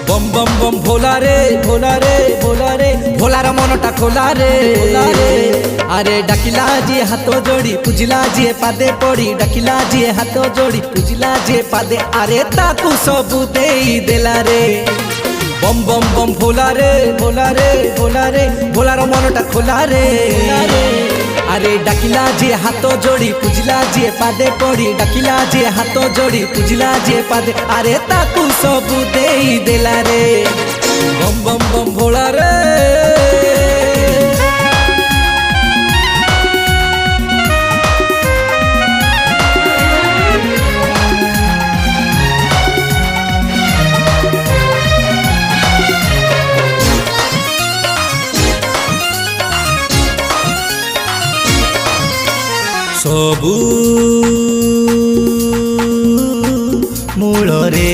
बम बम बम भोला रे भोला रे भोला रे भोलार मनटा खोला रे अरे डाकिला जी हाथ जोड़ी पूजिला जी पादे पड़ी डाकिला जी हाथ जोड़ी पूजिला जी पादे अरे ताकू सबू देई देला रे बम बम बम भोला रे भोला रे भोला रे भोलार मनटा खोला रे अरे डाकिला जी हाथ जोड़ी पूजिला जी पादे पड़ी डाकिला जी हाथ जोड़ी पूजिला जी पादे अरे ताकू सबू देई देला रे बम बम बम भोला रे सबू मूल रे